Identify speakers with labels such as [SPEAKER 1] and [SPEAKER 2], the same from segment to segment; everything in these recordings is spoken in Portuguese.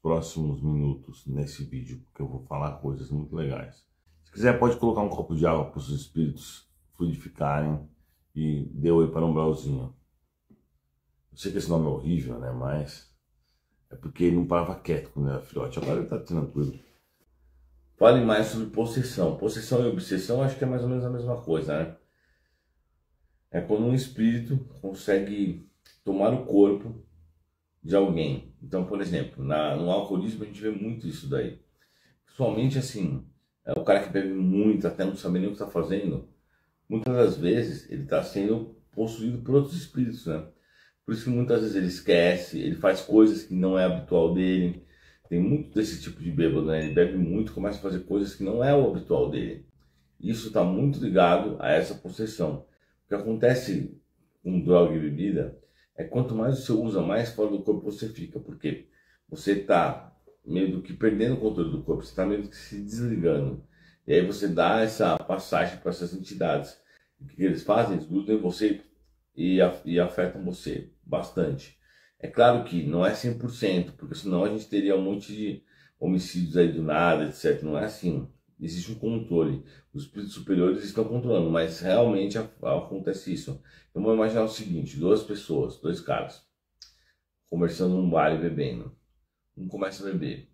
[SPEAKER 1] próximos minutos nesse vídeo, porque eu vou falar coisas muito legais. Se quiser, pode colocar um copo de água para os espíritos fluidificarem e dê oi para um umbralzinho. Eu sei que esse nome é horrível, né? Mas é porque ele não parava quieto quando era filhote. Agora ele tá tranquilo. Fale mais sobre possessão. Possessão e obsessão acho que é mais ou menos a mesma coisa, né? É quando um espírito consegue tomar o corpo de alguém. Então, por exemplo, no alcoolismo a gente vê muito isso daí. Principalmente assim, o cara que bebe muito, até não saber nem o que está fazendo, muitas das vezes ele está sendo possuído por outros espíritos, né? Por isso que muitas vezes ele esquece, ele faz coisas que não é habitual dele. Tem muito desse tipo de bêbado, né? Ele bebe muito, começa a fazer coisas que não é o habitual dele. Isso está muito ligado a essa possessão. O que acontece com droga e bebida é quanto mais você usa, mais fora do corpo você fica. Porque você está meio do que perdendo o controle do corpo, você está meio que se desligando. E aí você dá essa passagem para essas entidades. O que eles fazem? Eles grudam em você e afetam você bastante. É claro que não é 100%, porque senão a gente teria um monte de homicídios aí do nada, etc. Não é assim. Existe um controle. Os espíritos superiores estão controlando, mas realmente acontece isso. Então vamos imaginar o seguinte, duas pessoas, dois caras, conversando num bar e bebendo. Um começa a beber.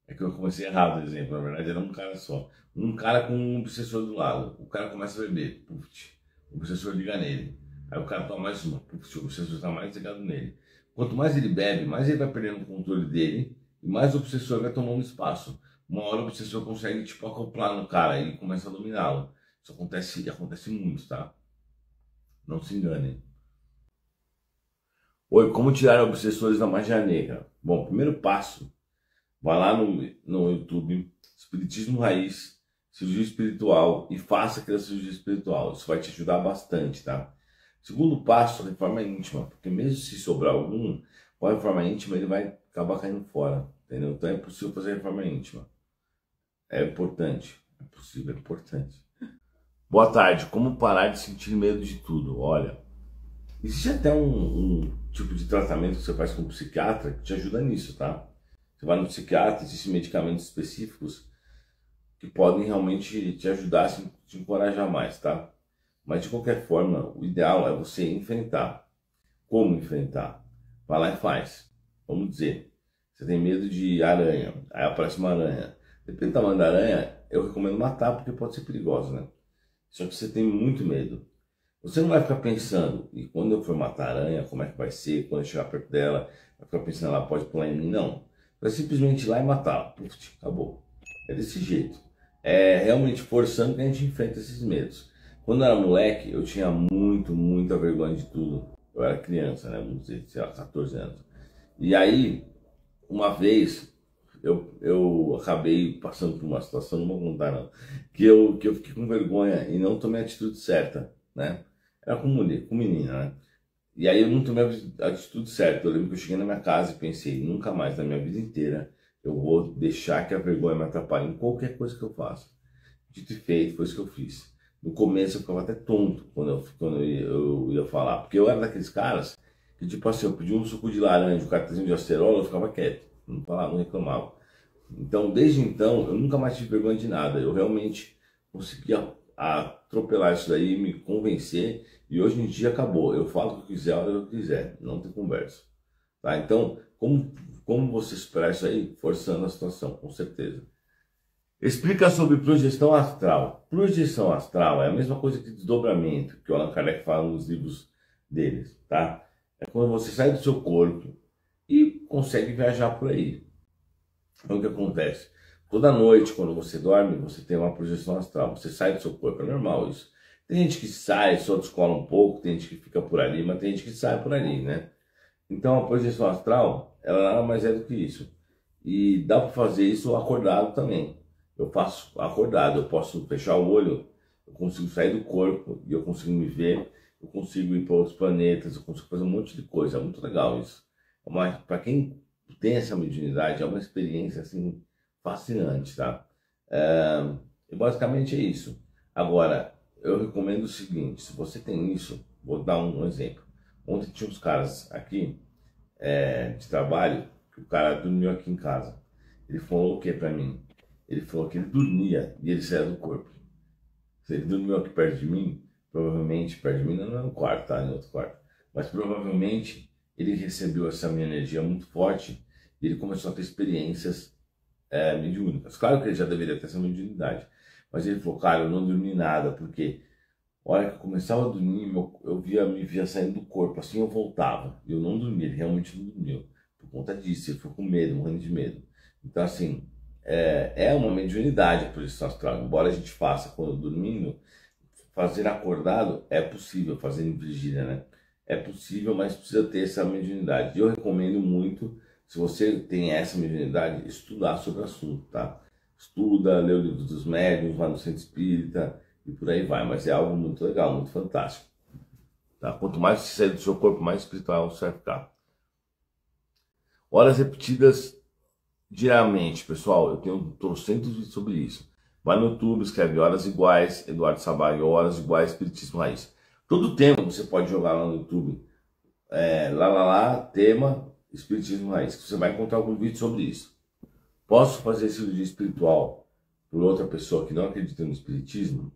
[SPEAKER 1] É que eu comecei errado o exemplo, na verdade era um cara só. Um cara com um obsessor do lado. O cara começa a beber. Puf, o obsessor liga nele. Aí o cara toma mais uma. Puf, o obsessor está mais ligado nele. Quanto mais ele bebe, mais ele vai perdendo o controle dele e mais o obsessor vai tomando espaço. Uma hora o obsessor consegue, tipo, acoplar no cara e começa a dominá-lo. Isso acontece muito, tá? Não se enganem. Oi, como tirar obsessores da magia negra? Bom, primeiro passo, vai lá no YouTube, Espiritismo Raiz, Cirurgia Espiritual e faça aquela cirurgia espiritual. Isso vai te ajudar bastante, tá? Segundo passo, reforma íntima, porque mesmo se sobrar algum, com a reforma íntima ele vai acabar caindo fora, entendeu? Então é possível fazer reforma íntima. É importante, é possível, é importante. Boa tarde, como parar de sentir medo de tudo? Olha, existe até um tipo de tratamento que você faz com um psiquiatra que te ajuda nisso, tá? Você vai no psiquiatra, existem medicamentos específicos que podem realmente te ajudar a te encorajar mais, tá? Mas de qualquer forma, o ideal é você enfrentar. Como enfrentar? Vai lá e faz. Vamos dizer, você tem medo de aranha, aí aparece uma aranha. Depende do tamanho da aranha, eu recomendo matar porque pode ser perigoso, né? Só que você tem muito medo. Você não vai ficar pensando, e quando eu for matar a aranha, como é que vai ser? Quando eu chegar perto dela, vai ficar pensando, ela pode pular em mim? Não. Vai simplesmente ir lá e matá-la. Puf, acabou. É desse jeito. É realmente forçando que a gente enfrenta esses medos. Quando eu era moleque, eu tinha muita vergonha de tudo. Eu era criança, né? Vamos dizer, sei lá, 14 anos. E aí, uma vez, eu acabei passando por uma situação, não vou contar não, que eu fiquei com vergonha e não tomei a atitude certa, né? Era com menina, né? E aí eu não tomei a atitude certa. Eu lembro que eu cheguei na minha casa e pensei, nunca mais na minha vida inteira eu vou deixar que a vergonha me atrapalhe em qualquer coisa que eu faça. Dito e feito, foi isso que eu fiz. No começo eu ficava até tonto quando eu ia falar, porque eu era daqueles caras que, tipo assim, eu pedia um suco de laranja, um cartezinho de acerola, eu ficava quieto, não falava, não reclamava. Então, desde então, eu nunca mais tive vergonha de nada. Eu realmente consegui atropelar isso daí, me convencer, e hoje em dia acabou. Eu falo o que eu quiser, a hora que eu quiser, não tem conversa. Tá? Então, como você superar isso aí? Forçando a situação, com certeza. Explica sobre projeção astral. Projeção astral é a mesma coisa que desdobramento, que o Allan Kardec fala nos livros deles, tá? É quando você sai do seu corpo e consegue viajar por aí. Então o que acontece? Toda noite, quando você dorme, você tem uma projeção astral, você sai do seu corpo, é normal isso. Tem gente que sai, só descola um pouco, tem gente que fica por ali, mas tem gente que sai por ali, né? Então a projeção astral, ela nada mais é do que isso. E dá para fazer isso acordado também. Eu faço acordado, eu posso fechar o olho, eu consigo sair do corpo e eu consigo me ver, eu consigo ir para outros planetas, eu consigo fazer um monte de coisa, é muito legal isso. Mas para quem tem essa mediunidade, é uma experiência assim fascinante, tá? E basicamente é isso. Agora, eu recomendo o seguinte, se você tem isso, vou dar um exemplo. Ontem tinha uns caras aqui de trabalho, que o cara dormiu aqui em casa. Ele falou o que pra mim? Ele falou que ele dormia e ele saía do corpo. Se ele dormiu aqui perto de mim, provavelmente perto de mim, não é no quarto, tá? Em outro quarto. Mas provavelmente ele recebeu essa minha energia muito forte e ele começou a ter experiências mediúnicas. Claro que ele já deveria ter essa mediunidade. Mas ele falou, cara, eu não dormi nada, porque a hora que eu começava a dormir, me via saindo do corpo, assim eu voltava. E eu não dormia, ele realmente não dormiu. Por conta disso, ele ficou com medo, morrendo de medo. Então, assim, é uma mediunidade a projeção astral. Embora a gente faça quando dormindo, fazer acordado é possível, fazer em vigília, né? É possível, mas precisa ter essa mediunidade. Eu recomendo muito, se você tem essa mediunidade, estudar sobre o assunto, tá? Estuda, lê o livro dos médiuns, vai no centro espírita e por aí vai. Mas é algo muito legal, muito fantástico. Tá? Quanto mais você sair do seu corpo, mais espiritual você vai ficar. Horas repetidas diariamente, pessoal. Eu tenho trocentos vídeos sobre isso. Vai no YouTube, escreve Horas Iguais, Eduardo Sabaio, Horas Iguais, Espiritismo Raiz. Todo tema você pode jogar lá no YouTube. Tema Espiritismo Raiz, que você vai encontrar algum vídeo sobre isso. Posso fazer cirurgia espiritual por outra pessoa que não acredita no espiritismo?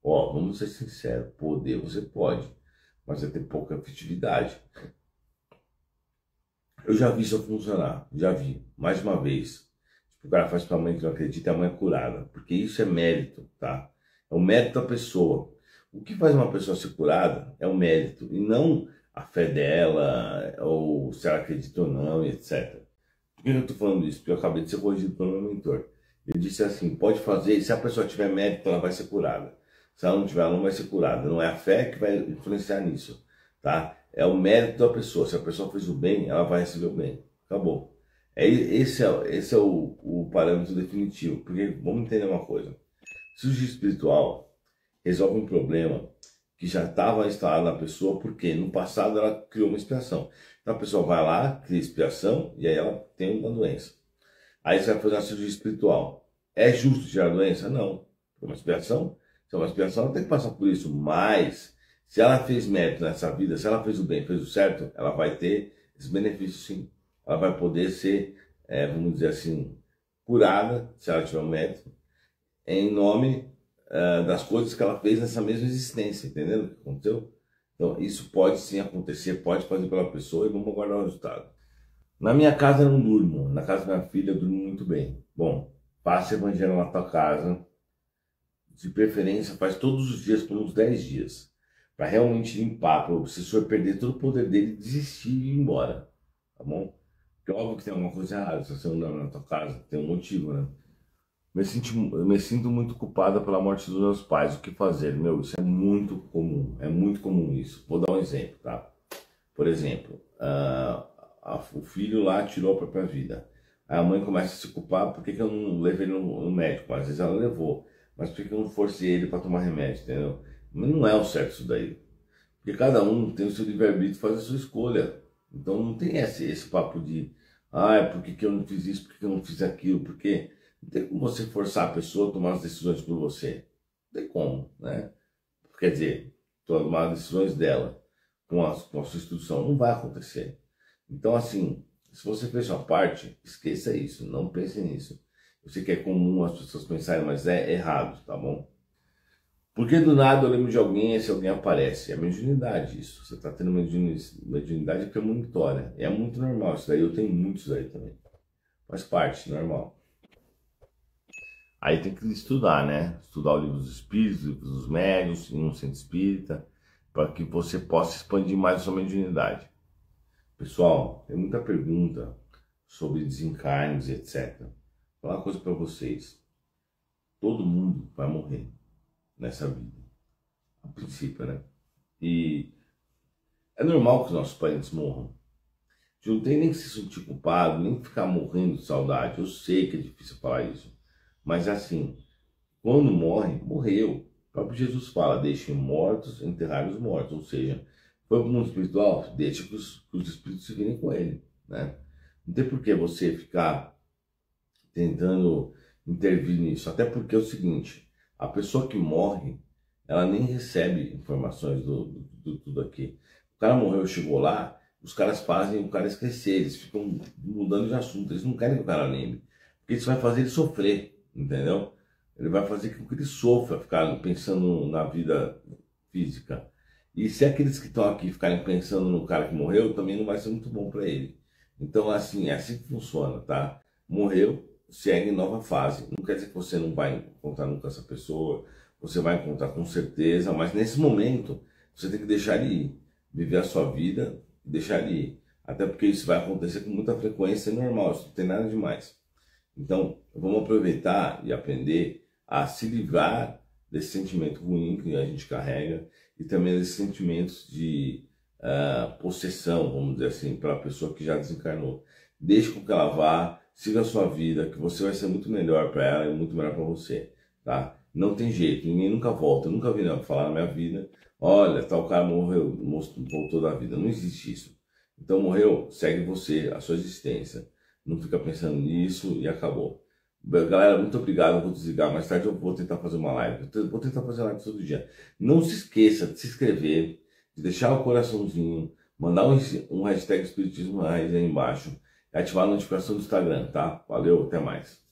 [SPEAKER 1] Ó, vamos ser sinceros, poder você pode, mas vai ter pouca efetividade. Eu já vi isso funcionar, já vi, mais de uma vez. O cara faz pra mãe que não acredita e a mãe é curada, porque isso é mérito, tá? É o mérito da pessoa. O que faz uma pessoa ser curada é o mérito, e não a fé dela, ou se ela acredita ou não, etc. Por que eu tô falando isso? Porque eu acabei de ser corrigido pelo meu mentor. Ele disse assim, pode fazer, se a pessoa tiver mérito, ela vai ser curada. Se ela não tiver, ela não vai ser curada. Não é a fé que vai influenciar nisso, tá? É o mérito da pessoa. Se a pessoa fez o bem, ela vai receber o bem. Acabou. Esse é o parâmetro definitivo. Porque, vamos entender uma coisa. Cirurgia espiritual resolve um problema que já estava instalado na pessoa, porque no passado ela criou uma expiação. Então a pessoa vai lá, cria expiação, e aí ela tem uma doença. Aí você vai fazer uma cirurgia espiritual. É justo tirar a doença? Não. É uma expiação. Se é uma expiação, ela tem que passar por isso. Mas, se ela fez mérito nessa vida, se ela fez o bem, fez o certo, ela vai ter esse benefício sim. Ela vai poder ser, vamos dizer assim, curada, se ela tiver um mérito, em nome das coisas que ela fez nessa mesma existência, entendeu o que aconteceu? Então, isso pode sim acontecer, pode fazer pela pessoa e vamos aguardar o resultado. Na minha casa eu não durmo, na casa da minha filha eu durmo muito bem. Bom, passa evangelho na tua casa, de preferência faz todos os dias por uns 10 dias, para realmente limpar, para o obsessor perder todo o poder dele, desistir e ir embora, tá bom? Porque é óbvio que tem alguma coisa errada, se você não dorme na tua casa, tem um motivo, né? Eu me sinto muito culpada pela morte dos meus pais. O que fazer? Meu, isso é muito comum isso. Vou dar um exemplo, tá? Por exemplo, o filho lá tirou a própria vida. Aí a mãe começa a se culpar, por que eu não levei ele no médico? Às vezes ela levou, mas por que eu não forcei ele para tomar remédio, entendeu? Mas não é o certo isso daí. Porque cada um tem o seu livre-arbítrio, faz a sua escolha. Então não tem esse papo de, por que eu não fiz isso, por que eu não fiz aquilo, porque... Não tem como você forçar a pessoa a tomar as decisões por você. Não tem como, né? Quer dizer, tomar as decisões dela com a sua instrução. Não vai acontecer. Então, assim, se você fez sua parte, esqueça isso. Não pense nisso. Eu sei que é comum as pessoas pensarem, mas é errado, tá bom? Porque do nada eu lembro de alguém e esse alguém aparece. É mediunidade isso. Você está tendo mediunidade premonitória. É muito normal isso daí. Eu tenho muitos aí também. Faz parte, normal. Aí tem que estudar, né? Estudar o livro dos espíritos, o livro dos médiuns, em um centro espírita, para que você possa expandir mais a sua mediunidade. Pessoal, tem muita pergunta sobre desencarnes, etc. Vou falar uma coisa para vocês. Todo mundo vai morrer nessa vida. A princípio, né? E é normal que os nossos parentes morram. A gente não tem nem que se sentir culpado, nem que ficar morrendo de saudade. Eu sei que é difícil falar isso. Mas assim, quando morre, morreu. O próprio Jesus fala, deixem mortos, enterrar os mortos. Ou seja, foi para o mundo espiritual, deixa que os espíritos se virem com ele, né? Não tem por que você ficar tentando intervir nisso. Até porque é o seguinte, a pessoa que morre, ela nem recebe informações do tudo aqui. O cara morreu, chegou lá, os caras fazem o cara esquecer, eles ficam mudando de assunto, eles não querem que o cara lembre, porque isso vai fazer ele sofrer, entendeu? Ele vai fazer com que ele sofra, ficar pensando na vida física. E se aqueles que estão aqui ficarem pensando no cara que morreu, também não vai ser muito bom para ele. Então, assim, é assim que funciona, tá? Morreu, segue nova fase. Não quer dizer que você não vai encontrar nunca essa pessoa, você vai encontrar com certeza, mas nesse momento você tem que deixar ele ir, viver a sua vida e deixar ele ir. Até porque isso vai acontecer com muita frequência, é normal, isso não tem nada demais. Então, vamos aproveitar e aprender a se livrar desse sentimento ruim que a gente carrega e também desses sentimentos de possessão, vamos dizer assim, para a pessoa que já desencarnou. Deixe com que ela vá, siga a sua vida, que você vai ser muito melhor para ela e muito melhor para você, tá? Não tem jeito, ninguém nunca volta, eu nunca vi não, falar na minha vida, olha, tal cara morreu, voltou da vida, não existe isso. Então morreu, segue você, a sua existência, não fica pensando nisso e acabou. Galera, muito obrigado, eu vou desligar, mais tarde eu vou tentar fazer uma live, eu vou tentar fazer live todo dia. Não se esqueça de se inscrever, de deixar o coraçãozinho, mandar um hashtag Espiritismo Raiz aí embaixo, e ativar a notificação do Instagram, tá? Valeu, até mais.